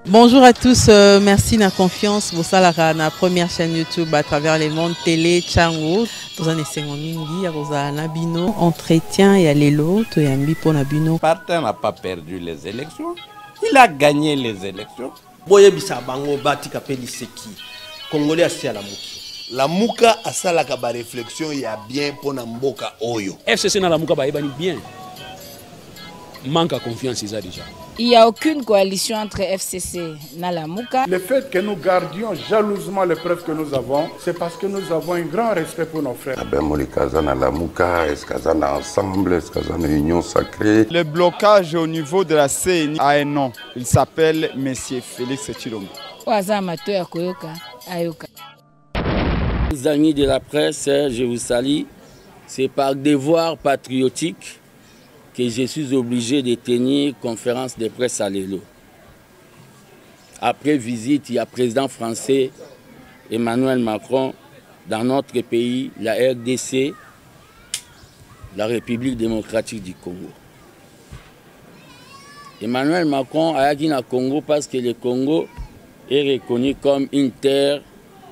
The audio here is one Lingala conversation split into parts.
Bonjour à tous, merci de la confiance. Vous savez, la première chaîne YouTube à travers les mondes télé, Tchango. Dans un essai mingi, à Nabino, entretien et à l'élo, to yambi pour Nabino. Partin n'a pas perdu les élections, il a gagné les élections. Boye bisa bango bati kapeli seki. Congolais asi à la muki. La muka asala kaba réflexion ya bien pour mboka oyo. FCC na la muka ba ebani bien. Manque à confiance déjà. Il n'y a aucune coalition entre FCC et Nalamuka. Le fait que nous gardions jalousement les preuves que nous avons, c'est parce que nous avons un grand respect pour nos frères. Ensemble, union sacrée. Le blocage au niveau de la CNI a un nom. Il s'appelle Monsieur Félix Tshilombo. Les amis de la presse, je vous salue. C'est par devoir patriotique que je suis obligé de tenir conférence de presse à l'Elo. Après visite, il y a le président français Emmanuel Macron dans notre pays, la RDC, la République démocratique du Congo. Emmanuel Macron a dit au Congo parce que le Congo est reconnu comme une terre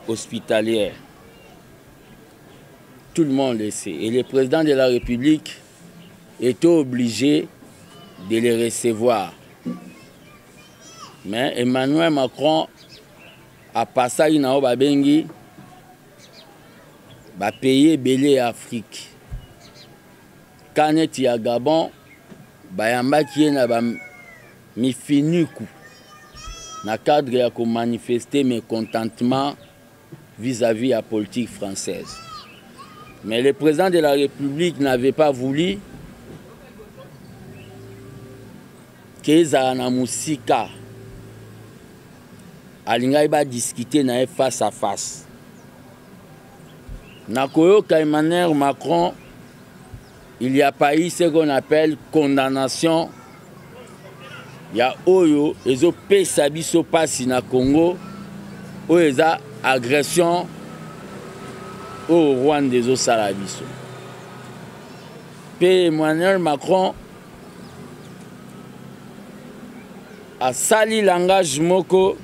hospitalière. Tout le monde le sait. Et le président de la République était obligé de les recevoir. Mais Emmanuel Macron a passé à Babengi, a payé Belé Afrique. Quand il y a Gabon, Bayamba qui est mi fini coup. Dans le cadre de manifester mes contentements vis-à-vis de la politique française. Mais le président de la République n'avait pas voulu qu'ils aient un musika. Alinga va discuter face à face. Nakoyo Emmanuel Macron, il n'y a pas eu ce qu'on appelle condamnation. Il y a Oyo, ils ont payé sa biso passe na Congo, ou ils ont agression au Rwanda des Osalabiso. Puis Emmanuel Macron a sali langage moko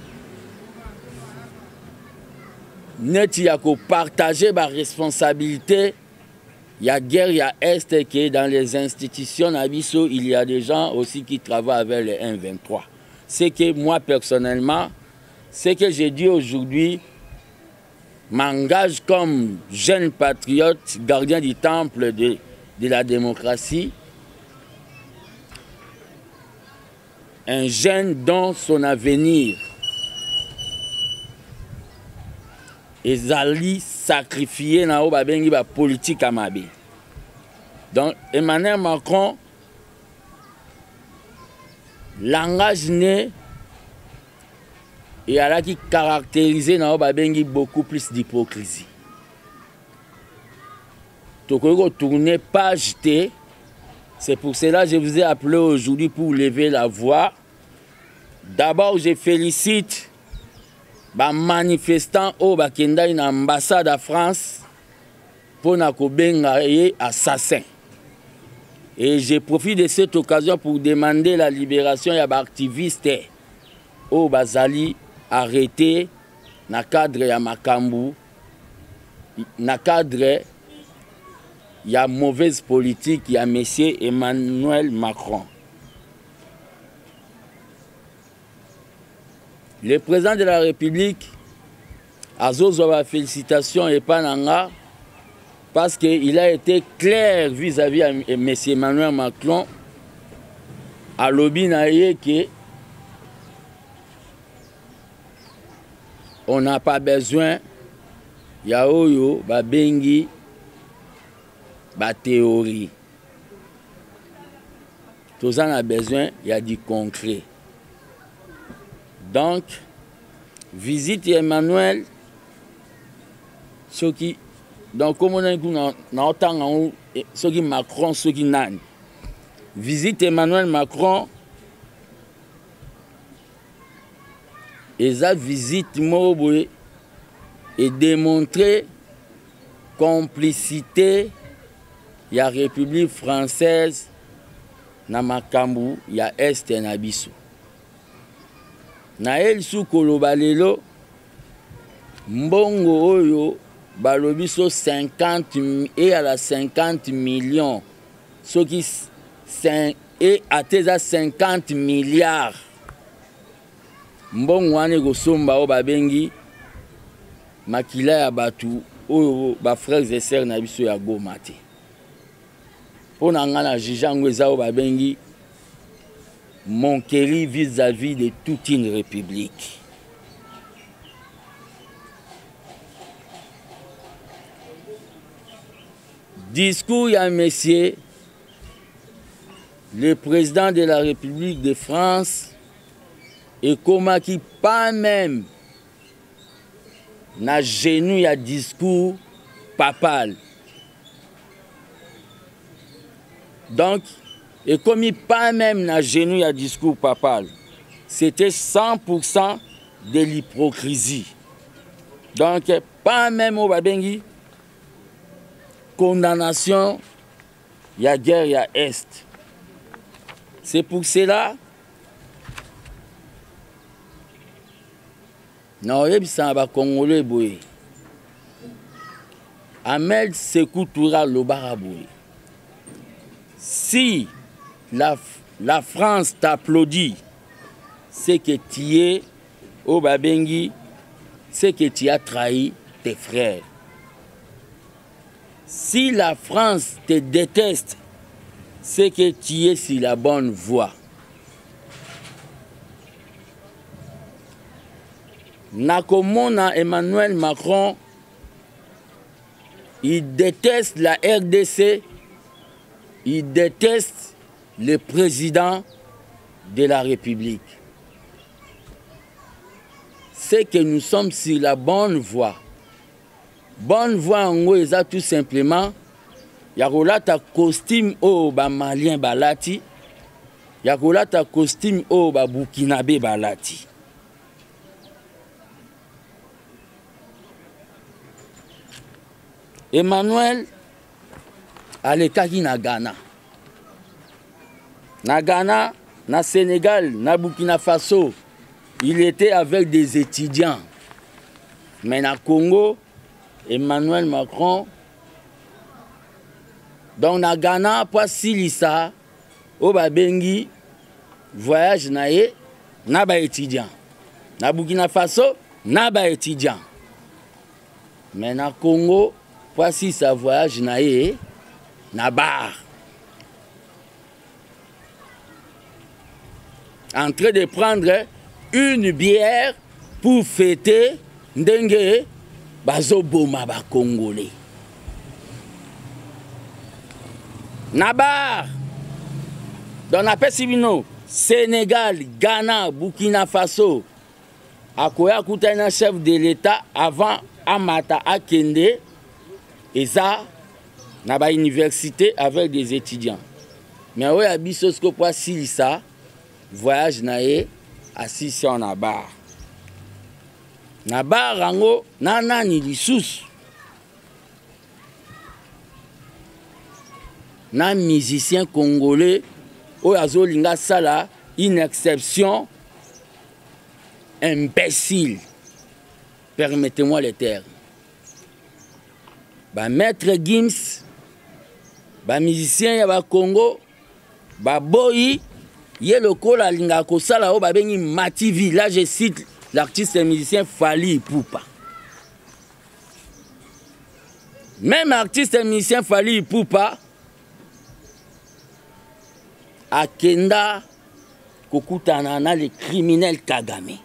net ya ko partager ba responsabilité. Il y a guerre, il y a Est qui est dans les institutions abisso, il y a des gens aussi qui travaillent avec les 1-23. C'est que moi personnellement, ce que j'ai dit aujourd'hui m'engage comme jeune patriote, gardien du temple de la démocratie, un jeune dont son avenir est allé sacrifier dans la politique à Mabé. Donc Emmanuel Macron, langage né et à la qui caractérisé dans beaucoup plus d'hypocrisie. Donc tourner page T. C'est pour cela que je vous ai appelé aujourd'hui pour lever la voix. D'abord, je félicite les manifestants au Bakenda, une ambassade à France, pour les assassins. Et je profite de cette occasion pour demander la libération des activistes au Bazali arrêtés dans le cadre de Makambu, dans le cadre il y a mauvaise politique, il y a M. Emmanuel Macron. Le président de la République a besoin de félicitations et Pananga parce qu'il a été clair vis-à-vis de M. Emmanuel Macron à l'Obinaye que on n'a pas besoin de Yaoyo, Babengi, la théorie. Tout ça a besoin, il y a du concret. Donc, visite Emmanuel, ceux qui, donc comme on a dit, ceux qui Macron, ceux qui n'ont. Visite Emmanuel Macron, et ça visite Moboué et démontrer complicité. Il y a République française, na Makambu, il y a Est et Nabiso. na el su koloba lelo mbongo oyo balobi so 50 et à la 50 millions ce qui et ateza 50 milliards mbongo wane kosomba o babengi makila ya batu oyo ba frères et sœurs na biso ya Goma te pona ngana jijango eza o babengi monquerie vis-à-vis de toute une république. Discours à monsieur le président de la République de France et comment qui pas même n'a genou à discours papal. Donc, et comme il pas même n'a genou à discours papal, c'était 100% de l'hypocrisie. Donc, pas même au Babengi, condamnation, il y a guerre, il y a Est. C'est pour cela, non, il y a Congolais, Ahmed Sékou Toura Lobaraboui. Si la France t'applaudit, c'est que tu es au Babengi, c'est que tu as trahi tes frères. Si la France te déteste, c'est que tu es sur la bonne voie. Nakomona Emmanuel Macron, il déteste la RDC, il déteste le président de la République. C'est que nous sommes sur la bonne voie. Bonne voie en haut, c'est tout simplement, il y a ta costume au malien balati, il y a ta costume au burkinabé balati. Emmanuel alekaki na Ghana. Na Ghana, na Sénégal, na Burkina Faso, il était avec des étudiants. Mais na Congo, Emmanuel Macron, donc na Ghana, pas silisa, au Babengi, voyage naé, na ba étudiant. Na Burkina Faso, na ba étudiant. Mais na Congo, pas si ça voyage naé, na bar. En train de prendre une bière pour fêter Ndenge Bazoboma ba Congolais. Nabar, dans la Pessibino, Sénégal, Ghana, Burkina Faso, Akoya Koutana, chef de l'État, avant Amata Akende, et ça, na ba université avec des étudiants. Mais oui, à Bissosko pas si ça, voyage naé, assis sur na bar. Na bar rango, nana ni lisous. Na musicien congolais, au azolinga sala, une exception imbécile. Permettez-moi les termes. Ba maître Gims, ba musicien ya ba Congo, ba boyi, yé le col à linga kosala o ba bengi Mativi. Là je cite l'artiste et musicien Fally Ipupa. Même artiste et musicien Fally Ipupa akenda kokutana na les criminels Kagame.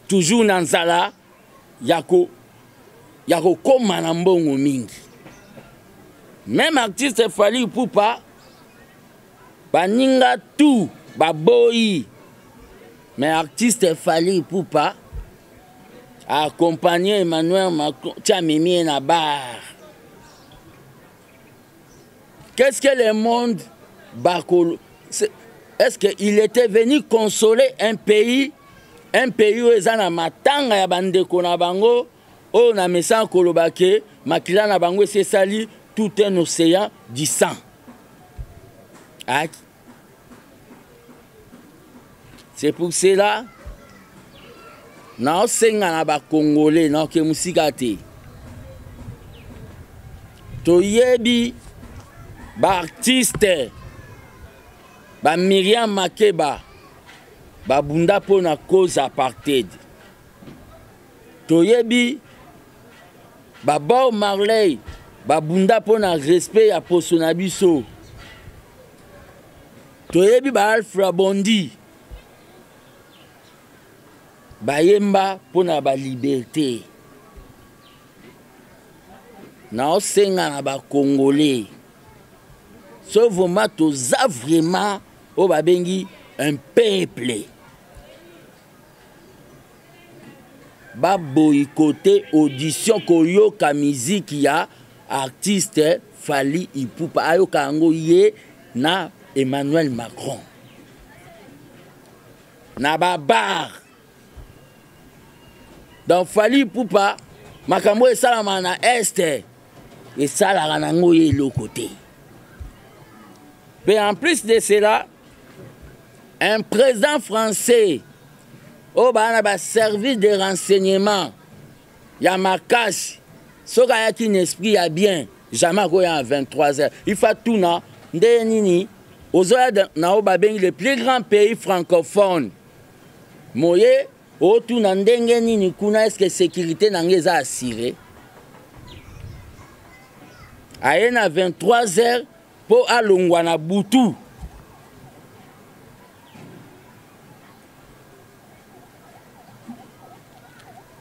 Toujours nanzala yako koma na mbongo mingi. Même artiste Fally Ipupa baninga tout baboyi. Mais artiste Fally Ipupa a accompagné Emmanuel Macron Tchamimi na bar. Qu'est-ce que le monde bakolo? Est-ce qu'il était venu consoler un pays où ils ont matanga ya bandeko na bango, o na mesa kolobake, makila na bango c'est sali tout un océan du sang. C'est pour cela, nous sommes Congolais, nous sommes Musikate. Toyebi, artiste, Myriam Makeba, Bunda pour la cause apartheid. Toyebi, Bob Marley, Bunda pour le respect à Posonabiso. Toyebi, Alpha Bondi. Bayemba pour la liberté. Nous sommes Congolais. Sauf vraiment, tous vraiment un peuple. Ba boycotter audition koyoka musique ya artiste Fally Ipupa ayoka ngo ye na Emmanuel Macron. Na babar. Donc Fally Ipupa makambo esalama na este esalaka nango ye l'autre côté. Mais en plus de cela, un président français au service de renseignement, il y a ma cache, ce qui a un esprit a bien, jamais à 23h. Il faut tout na ndenini aux le plus grand pays francophone. Moye au tout na ndenini kuna est-ce que sécurité n'a assurée? À 23h pour alongwana butu.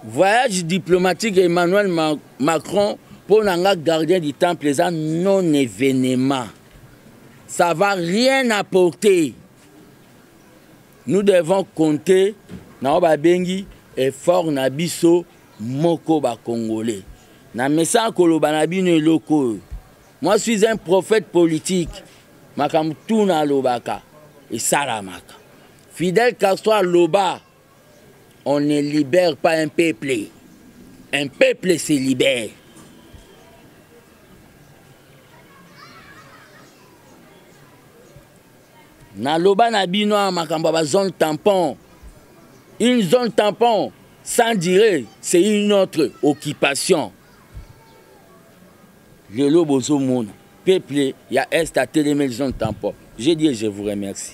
Voyage diplomatique Emmanuel Macron pour le gardien du temple plaisant non-événement. Ça ne va rien apporter. Nous devons compter dans le effort nabiso moko ba congolais. Na message kolobanabi loko. Moi je suis un prophète politique. Makam tuna lobaka et salamaka. Fidel Castro Loba. On ne libère pas un peuple. Un peuple se libère. Na loba na bino makamba ba zone tampon. Une zone tampon, sans dire, c'est une autre occupation. Le lobozo mona. Peuple, il y a est à télémel zone tampon. Je dis, je vous remercie.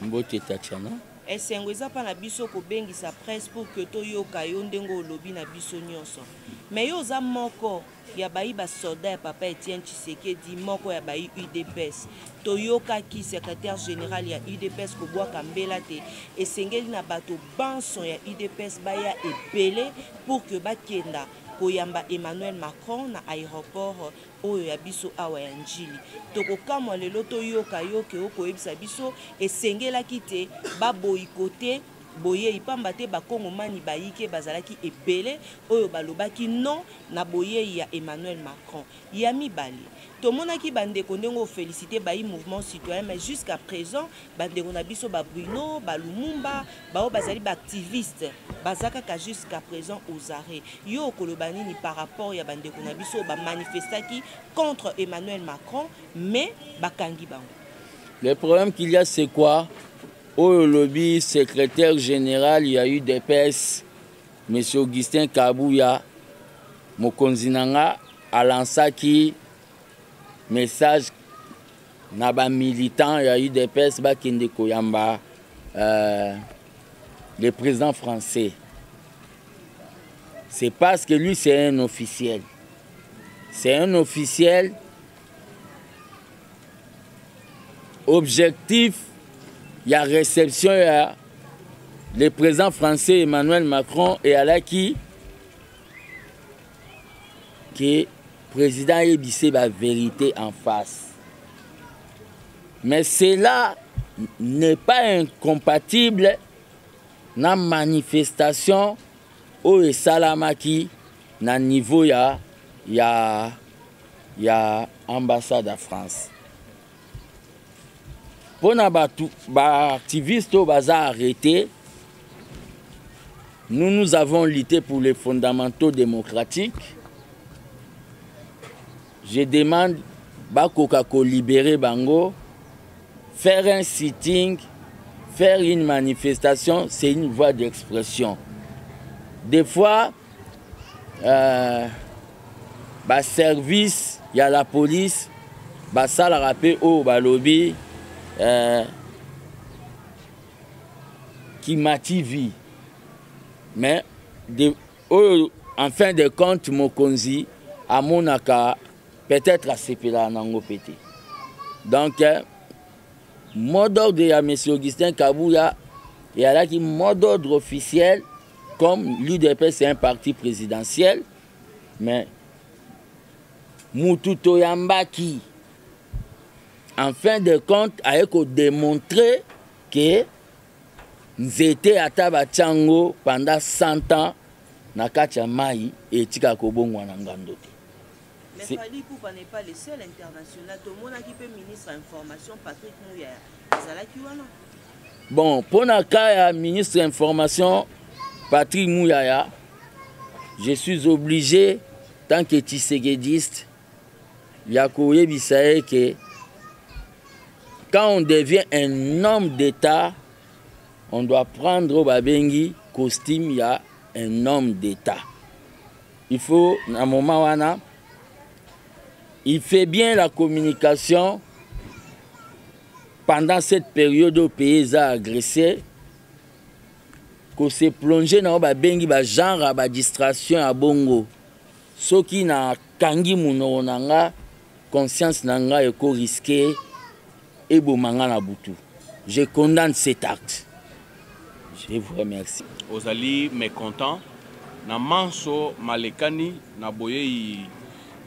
Mbote Tatiana. esengo eza pa na biso kobengisa presse pour que toyoka yo ndenge olobi na biso nyonso. Mais yo za moko ya bayi ba soldat ya papa Etienne Tshisekedi moko ya bayi UDPS. Toyoka ki secrétaire général ya UDPS ko bwa kambela te esengeli na bato banson ya UDPS baya ebele pour que bakenda koyamba Emmanuel Macron na aéroport oyo ya biso awa ya njili. Tokokamwa lelo toyoka yoke okoyebisa biso esengelaki te ba boycotté boye ipamba te bakongomani bayike bazalaki ebele oyo balobaki non na boye ya Emmanuel Macron. Ya mibali tomonaki bandeko ndenge félicité bayi mouvement citoyen, mais jusqu'à présent bandeko na biso ba Bruno ba Lumumba bao bazali ba activiste bazaka ka jusqu'à présent aux arrêts. Yo kolobani ni par rapport ya bandeko na biso ba manifestaki contre Emmanuel Macron, mais bakangi bango. Le problème qu'il y a c'est quoi? Au lobby secrétaire général, il y a eu des PES, M. Augustin Kabouya, Mokonzinanga, Alansaki, message Naba militant, il y a eu des PES, Bakinde Koyamba, le président français. C'est parce que lui, c'est un officiel. C'est un officiel objectif. Il y a réception, il y a le président français Emmanuel Macron et Alaki qui est président Ebissé la vérité en face. Mais cela n'est pas incompatible dans la manifestation où est Salamaki dans le niveau il y a ambassade de France. Pour les activistes qui sont arrêtés, nous avons lutté pour les fondamentaux démocratiques. Je demande à libérer Bango, faire un sitting, faire une manifestation, c'est une voie d'expression. Des fois, service, il y a la police, ça la rappelle au lobby qui m'active. Mais en fin de compte, Mokonzi, à Monaka, peut-être à Sepela Nango Pété. Donc, mot d'ordre de M. Augustin Kabouya, il y a là qui mot d'ordre officiel, comme l'UDP c'est un parti présidentiel, mais Moutou Toyambaki, en fin de compte, a démontré que nous étions à Tabachango pendant 100 ans, Nakacha Mai et Tika Kobongo Nangandote. Mais Fali Poupa n'est pas le seul international. Tout le monde qui peut ministre de l'Information, Patrick Mouyaya. Bon, pour le ministre de l'Information, Patrick Mouyaya, je suis obligé, tant que tisséguédiste, Yakoye Bissaye, que quand on devient un homme d'État, on doit prendre au Babengi costume, il y a un homme d'État. Il faut, à un moment où il fait bien la communication pendant cette période où le pays a agressé, qu'on s'est plongé dans le genre de distraction à Bongo. Ce qui n'a kangi mounonanga, conscience nanga est risqué et bomanga na butu. Je condamne cet acte. Je vous remercie. Ozali mécontent. Na manso malekani na boye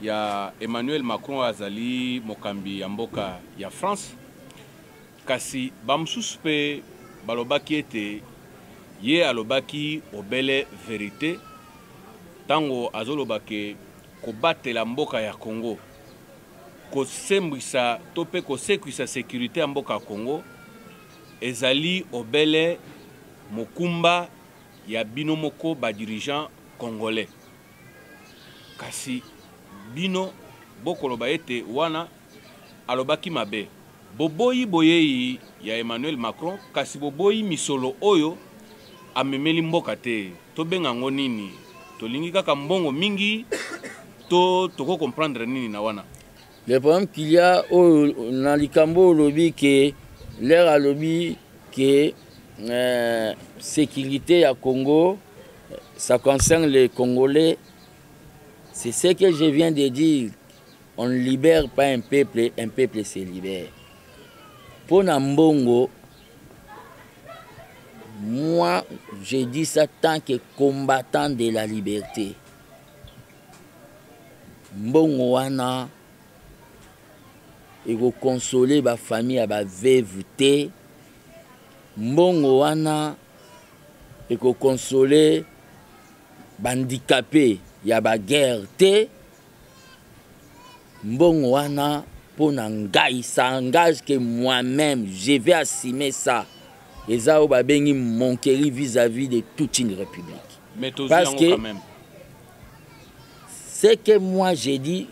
ya Emmanuel Macron azali mokambi ya mboka ya France. Kasi bamsuspe balobaki ete ye alobaki obele vérité. Tango azolobake kobatela mboka ya Congo. Kosembwisa tope kosekwisa sécurité ya mboka ya Congo. Ezali obele mokumba ya bino moko ba dirigeant congolais. Kasi bino bokoloba ete wana alobaki mabe. Boboyi boyeyi ya Emmanuel Macron kasi boboyi misolo oyo amemeli mboka te. To benga ngo nini? To lingi kaka mbongo mingi toko comprendre nini na wana. Le problème qu'il y a dans likambo lobby que l'air à lobby que sécurité à Congo, ça concerne les Congolais. C'est ce que je viens de dire. On ne libère pas un peuple se libère. Pour Nambongo, moi, je dis ça tant que combattant de la liberté. Mbongo wana, il faut consoler ma famille à ma veuveté. Mbongo wana, il faut consoler handicapé, il y a la guerre. Mbongo wana, pour n'engager, ça engage que moi-même, je vais assumer ça. Et ça, va bien manquer vis-à-vis de toute une république. Mais parce que quand même. Ce que moi j'ai dit,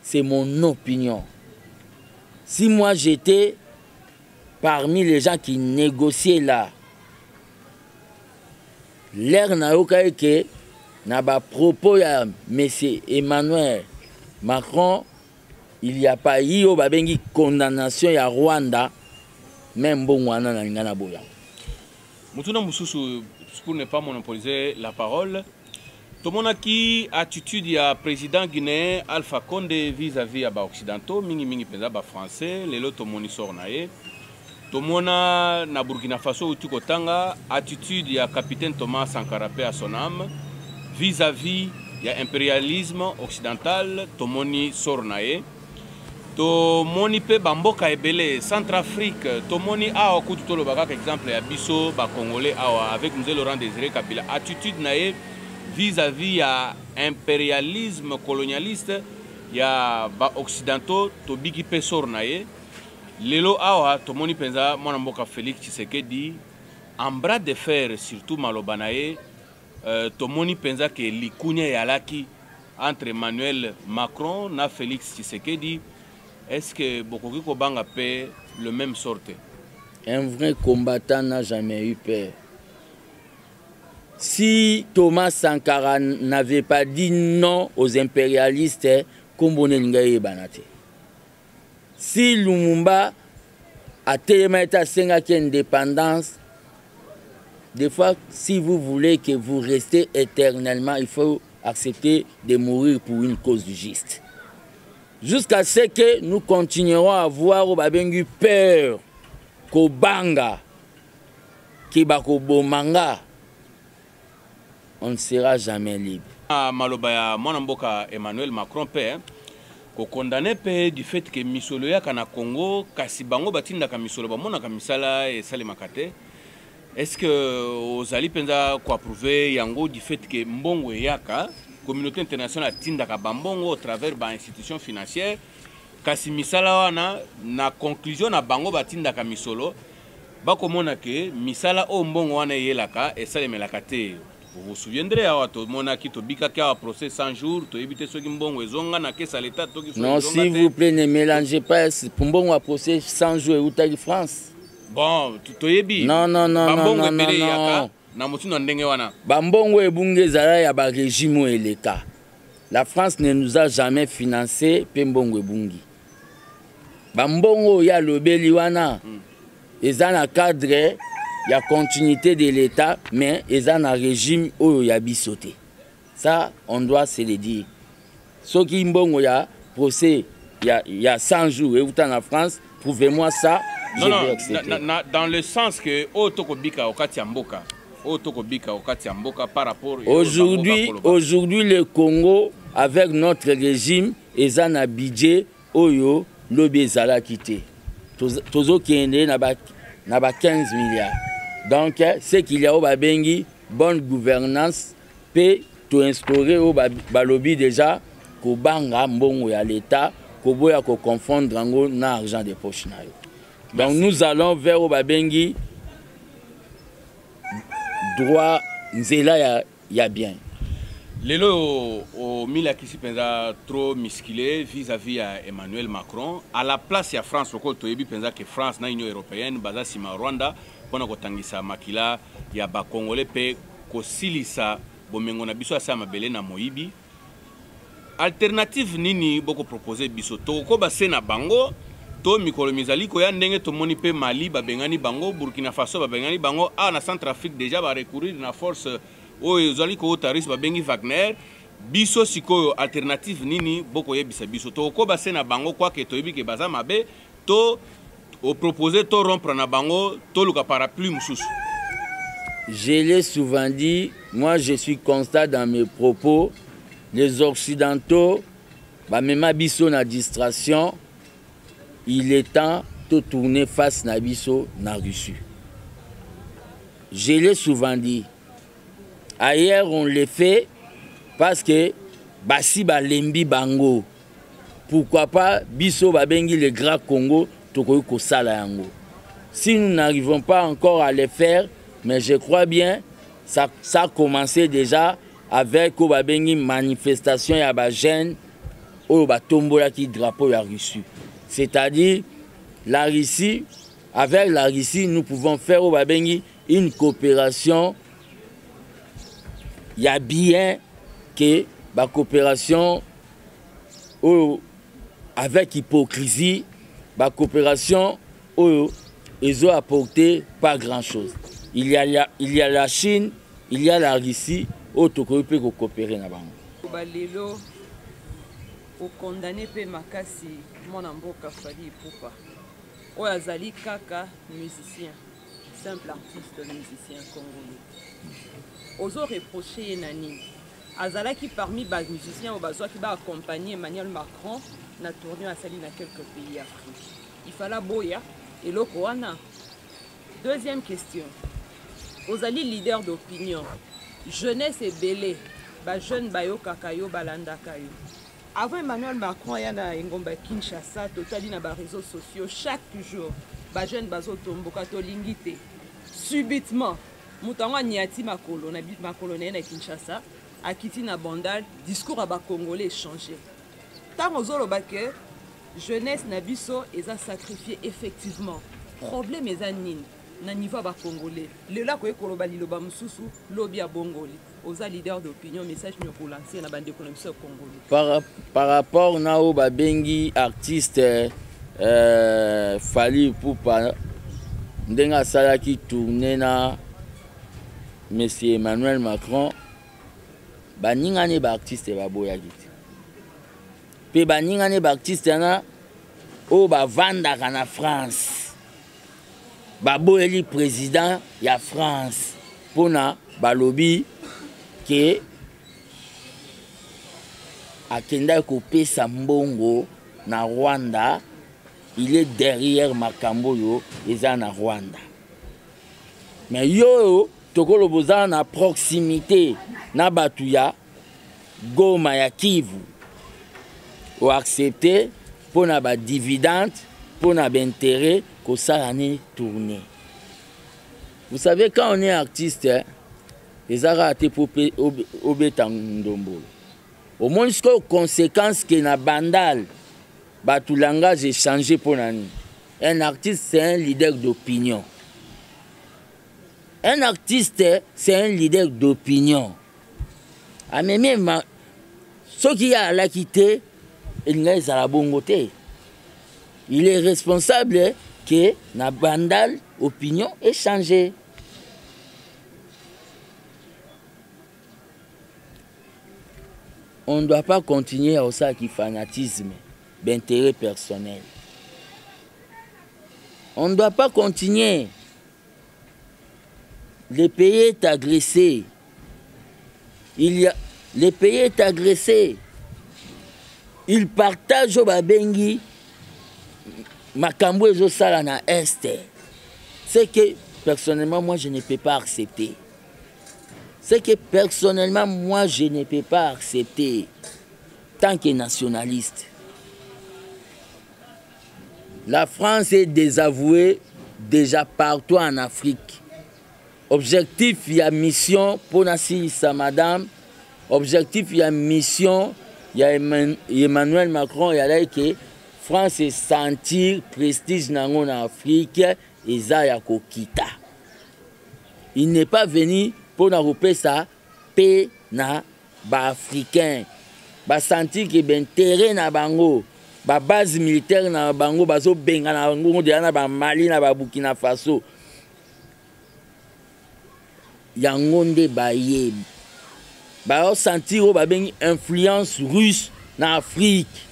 c'est mon opinion. Si moi j'étais parmi les gens qui négociaient là, l'air n'a aucun que n'a pas propos à M. Emmanuel Macron, il n'y a pas eu une condamnation à Rwanda, même bon wana na ngana boya. Mutuna Mususu, pour ne pas monopoliser la parole, tout le monde qui attitude ya président guinéen Alpha Condé vis-à-vis à occidentaux, mingi penza ba français, lelo to moni sornaye. Tout le monde na Burkina Faso utu kotanga attitude ya capitaine Thomas Sankara à son âme vis-à-vis ya impérialisme occidental, to moni sornaye. To moni pe bamboka ebele Centrafrique, to moni awa kutu to lobaka exemple ya biso ba congolais awa avec nous Laurent Désiré Kabila attitude nae vis-à-vis ya impérialisme colonialiste ya ba occidentaux to biki pe sor nae lelo awa to moni penza mwana mboka Félix Tshisekedi en bras de fer surtout maloba nae to moni penza ke likunya ya laki entre Emmanuel Macron na Félix Tshisekedi. Est-ce que Bokoki Kobanga paie le même sorte? un vrai combattant n'a jamais eu peur. Si Thomas Sankara n'avait pas dit non aux impérialistes, si Lumumba a tellement été à indépendance, des fois, si vous voulez que vous restez éternellement, il faut accepter de mourir pour une cause juste. Jusqu'à ce que nous continuerons à avoir peur qu'au Banga, Bomanga, on ne sera jamais libre. Malobaya Mwanamboka Emmanuel Macron père condamné du fait que misolo ya kana Congo kasi bango batinda ka misolo ba mona ka misala et salimakate. Est-ce que aux ali penza ko approuver yango du fait que mbongo yaka communauté internationale tinda ka bambongo au travers ba institutions financières kasi misala wana na conclusion na bango batinda ka misolo ba komona ke misala o mbongo wana yelaka et salimelaka te. Vous vous souviendrez, à procès 100 jours, non, s'il vous plaît, ne mélangez pas. Pour un procès 100 jours et où t'as France. Bon, tu es bien. Non, non, non, non, non, non. Bambongo et Bunge Zara ya ba régime et l'État. La France ne nous a jamais financé Pembongo et Bungi. Bambongo ya lobeliwana. Ils ont un cadre. Il y a continuité de l'État, mais il y a un régime où il y a bisoté. Ça, on doit se le dire. Ce qui est un procès, il y a 100 jours, et vous êtes en France, prouvez-moi ça. Non, non, dans le sens que par rapport aujourd'hui, le Congo, avec notre régime, ils ont un budget où l'Obézala quitté. Tozo qui est né, n'a pas 15 milliards. Donc, c'est qu'il y a au Babengi, bonne gouvernance, peut tout instaurer au Balobi déjà, qu'au Banga, mbongo ya l'État, qu'au boya qu'on confondre en l'argent des poches. Donc, nous allons vers au Babengi, droit, nzela ya bien. Lelo au Mila qui s'y pensa trop musclé vis-à-vis à Emmanuel Macron. À la place, il y a France, au côté de pensa que France, na Union européenne, basa sima Rwanda, pendant que tangisa makila, il y a ba Congolais pe ko silisa bomengo na biso asa mabele na moyibi. Alternative nini boko proposer biso to ko base na bango to mikolo mizali ko ya ndenge to moni pe Mali ba bengani bango, Burkina Faso ba bengani bango, a na Centrafrique déjà ba recourir na force oyo zali ko taris ba bengi Wagner. Biso sikoyo alternative nini boko yebisa biso to ko base na bango kwa ke to yebi ke baza mabe to au proposer to rompre na bango to luka parapluie mususu. Je l'ai souvent dit, moi je suis constant dans mes propos, les occidentaux ba mema biso na distraction, il est temps de tourner face na biso na Russie. Je l'ai souvent dit. Ailleurs on le fait parce que basi ba lembi bango. Pourquoi pas biso ba bengi le Grand Congo toko ko sala yango. Si nous n'arrivons pas encore à le faire, mais je crois bien ça a commencé déjà avec au ba bengi manifestation ya ba jeune au ba tombola ki drapeau ya Russie. C'est-à-dire la Russie, avec la Russie nous pouvons faire au ba bengi une coopération. Il y a bien que la coopération avec hypocrisie, la coopération ils ont apporté pas grand-chose. Il y a la Chine, il y a la Russie, qui peut coopérer. Balelo, au condamné pe makasi, mon amboka fali poupa. Oyazali kaka musicien, simple artiste musicien congolais. Ozo reproché Nani. Azala qui parmi les musiciens au bazois qui va accompagner Emmanuel Macron na tournée à Sali dans quelques pays africains. Il fallait boya et l'Okoana. Deuxième question. Ozali leader d'opinion. Jeunesse et belé. Ba jeune bayo kakayo balanda kayo. Avant Emmanuel Macron, il y a na ngomba Kinshasa, totali na ba réseaux sociaux chaque jour. Ba jeune bazo tomboka to lingité. Subitement Moutangwa Niati Makolo, na Kinshasa, a quitté na Bandal, discours à ba Congolais changé. Tant aux Olobake, jeunesse Nabiso, ils ont sacrifié effectivement. problème eza nini na niveau ba congolais lelo ko ekoloba liloba mususu lobi ya bongoli oza leader d'opinion message nous pour lancer na bande économique congolais par rapport na o ba bengi artiste Fally Ipupa ndenga sala ki tourner na Monsieur Emmanuel Macron baningane ba artiste ba boya kiti pe baningane ba artiste na o ba vanda kana France Baboeli président ya France pona balobi ke akenda kopesa mbongo na Rwanda il est derrière makambo yo eza na Rwanda mais yo tokolo boza na proximité na batuya Goma ya Kivu o accepter pona ba dividende pona ba intérêt que ça l'année tournée. Vous savez, quand on est artiste, les arrêtés pour Obetandombo. Au moins, jusqu'aux conséquences que na bandal, tout langage est changé pour l'année. Un artiste, c'est un leader d'opinion. Un artiste, c'est un leader d'opinion. Ah, mais même, ce qui a la quitté, il est à la bonne côté. Il est responsable que na bandal opinion est changée. On ne doit pas continuer à ça qui fanatisme d'intérêt personnel. On ne doit pas continuer. Le pays est agressé. Le pays est agressé. Il partage au babengi makambo ezo sala na est. C'est que personnellement moi je ne peux pas accepter. C'est que personnellement moi je ne peux pas accepter tant que nationaliste. La France est désavouée déjà partout en Afrique. Objectif il y a mission pour Nassi sa madame. Objectif il y a mission il y a Emmanuel Macron il y a là que France est sentir prestige en Afrique et Zaya Kokita. Il n'est pas venu pour n'arrêter ça, paix na ba africain, ba sentir que ben terrain na bango, ba base militaire na bango, ba zo benga na bango de na ba Mali na ba Burkina Faso. Yangonde ba ye, ba sentir ba ben influence russe na Afrique.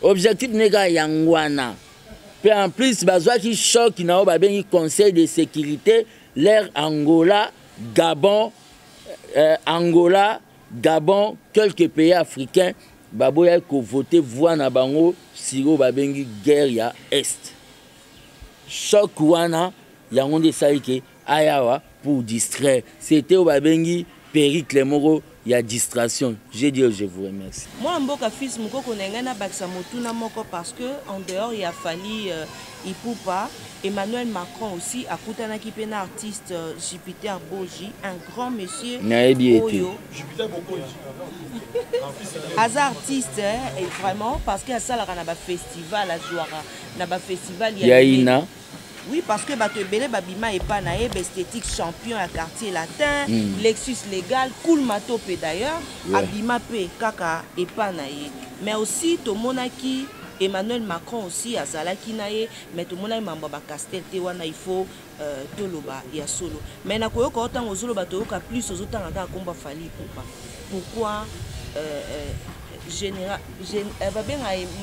Objectif nega yangwana. Puis en plus, bazwa qui choque na ba ben conseil de sécurité l'air Angola, Gabon, quelques pays africains, baboya ko voter voix na bango siro ba bengi guerre ya est. Choc wana yangonde saike ayawa pour distraire. C'était au ba bengi Péricle Moro. Il y a distraction. Je dis, je vous remercie. Moi, je suis fils de parce que en dehors, il a fallu Ipupa, Emmanuel Macron aussi, à Koutanaki Pena artiste Jupiter Boji, un grand monsieur. Oyo. Jupiter Boji. Artiste, et vraiment, parce qu'il y a ça, il y a un festival à Jouara, il y a un festival. Il y a Ina. Oui, parce que Batebele Babima est pas naïe, esthétique champion à quartier latin, Lexus légal, cool matope d'ailleurs, Abima P, Kaka et pas naïe. Mais aussi, Tomonaki, Emmanuel Macron aussi, à Zalaki naïe, mais Tomonaki Mambaba Castel, Tewana, il faut Toloba, il y a solo. Mais n'a pas autant aux Zolo Batoka, plus aux autant à combat Fally Ipupa. Pourquoi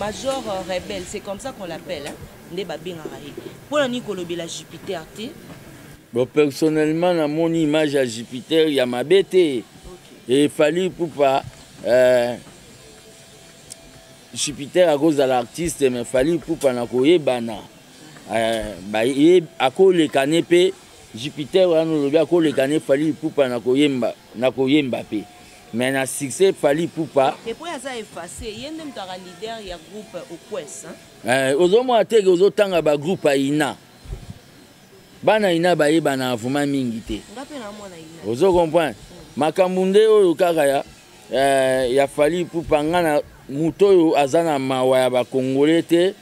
Major rebelle, c'est comme ça qu'on l'appelle, hein? Pour la Nicolobi la Jupiter. Bon, personnellement, dans mon image à Jupiter, il y a ma bête. Et il fallait Ipupa. Jupiter à cause de l'artiste, mais il fallait Ipupa na koye bana. À cause le canépé, Jupiter a nous le cause le canépé, fallait Ipupa na koye Mbappé. Mais na succès fallait Ipupa. Et pour ça effacer, il y a même un leader, il y a groupe au Quest. Ozomo ateke ozotanga ba groupe Ina. Bana Ina baye bana avuma mingi te. Ozo comprendre. Makambunde oyo kaka ya Fally Ipupa ngana muto oyo azana mawa ya ba Congolais te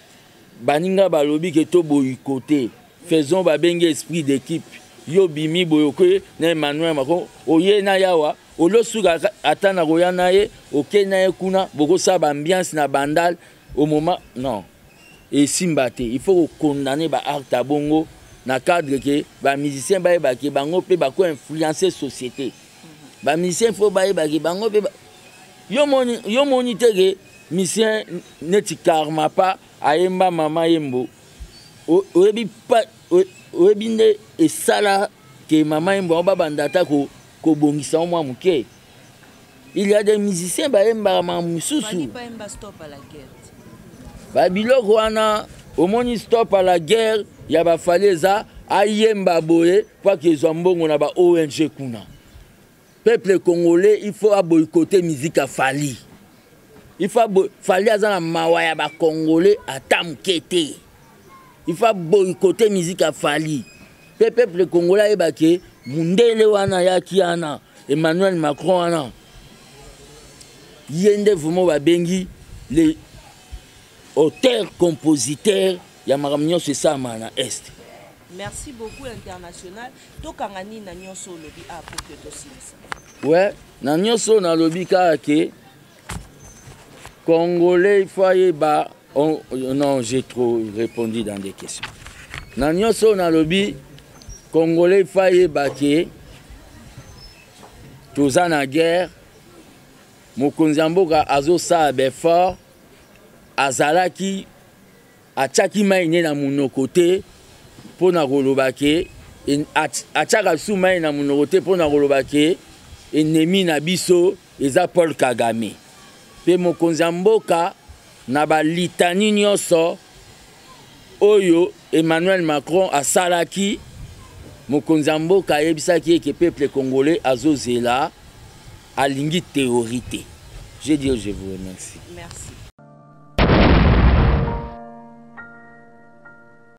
baninga balobi ke to boycotté. Faisons babenge esprit d'équipe. Yo bimi boyoke na Emmanuel Macron oye na yawa olo suka atana roya na ye oke na ye kuna boko sa ambiance na bandal au moment non et simbate il faut condamner ba art bongo na cadre que ba musicien ba ke bango pe ba ko influencer société ba musicien faut ba ke bango pe yo moni tege musicien neti karma pa ayemba mama yembo oyebi pa oebinde esala que maman yembo ba bandata ko bongisa mwa muke. Il y a des musiciens ba yemba mususu pas yemba stop à la guerre. Ba biloko wana omoni stop à la guerre ya ba faleza ayemba boye kwa ke mbongo na ba ONG kuna. Peuple congolais il faut boycotter musique à Fali. Il faut Fali azana mawa ya ba congolais atamkete. Il faut boycotter musique à Fali. Le peuple congolais est baké, Mundele wana yakiana, Emmanuel Macron wana. Yende vraiment babengi les auteurs compositeurs ya maramnyo c'est ça mana est. Merci beaucoup l'international. To kangani na nyonso lobi a pour que to silisa. Ouais, na nyonso na lobi ka ke Congolais il faut y ba. Non, j'ai trop répondu dans des questions. Nanyo so na lobi Congolais faye baké toza na guerre mokonzi mboka azo sa befort azalaki achaki maine na munoko te pona koloba ke achaka su maine na munoko te pona koloba ke ennemi na biso eza Paul Kagame pe mokonzi mboka na ba litani nyonso oyo Emmanuel Macron asalaki mokonzi mboka yebisaki ke peuple congolais azozela alingi théorité. Je dis je vous remercie. Merci.